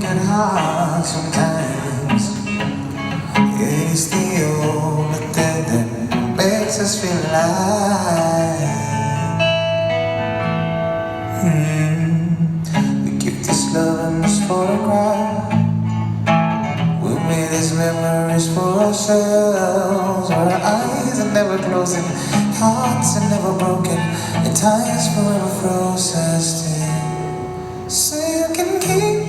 broken heart sometimes. It is the only thing that makes us feel alive. We keep this love in this photograph. We made these memories for ourselves. Our eyes are never closing, hearts are never broken, and time's forever frozen still. So you can keep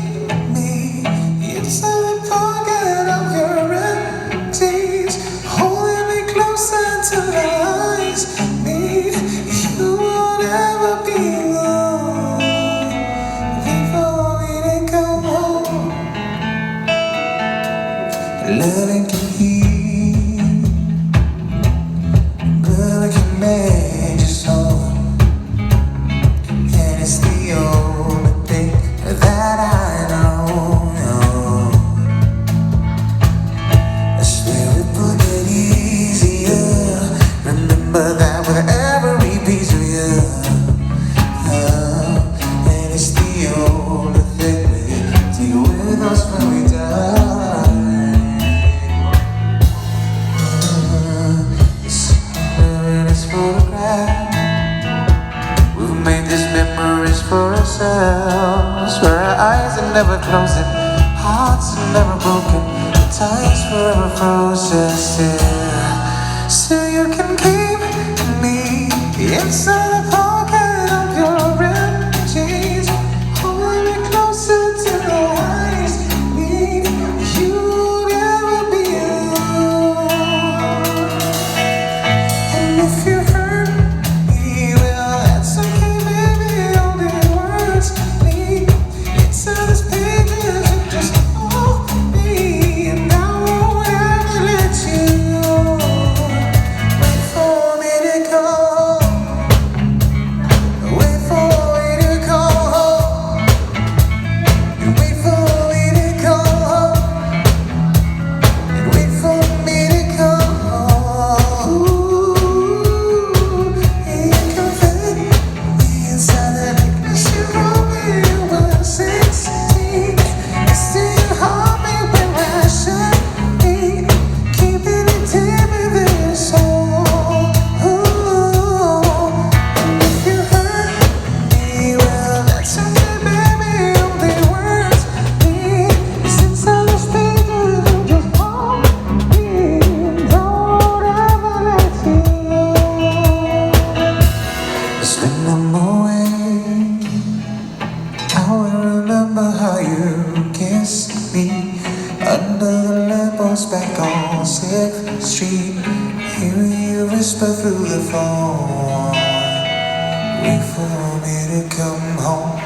me inside the pocket of your empties, holding me closer till the eyes meet. You will never be alone before we go home. Loving can heal, loving can make you slow, and it's the only thing that I know. I swear it will get easier. Remember that with every piece of you, and it's the only thing we take with us when we die. We've made these memories for ourselves, where our eyes are never closing, hearts are never broken, time's forever frozen still. So you can keep me inside the pocket of your ripped jeans, hold me closer till the eyes meet. You'll never be alone. And if you hurt me, well, that's okay, baby. Only words lead into this pages and just hold me, and I won't ever let you go. Wait for me to go. Wait for me to go. Wait for me to go. Wait for me to go. You can fit me inside that necklace you brought me when I was 16. You still hold me when I should be, keeping it deep within your soul. And if you hurt me, well, that's okay, baby. Only words lead since I was speaking. Just hold me, don't ever let you go. Just when I'm away, I will remember how you kissed me under the lamppost back on 6th Street. Hearing you whisper through the phone, wait for me to come home.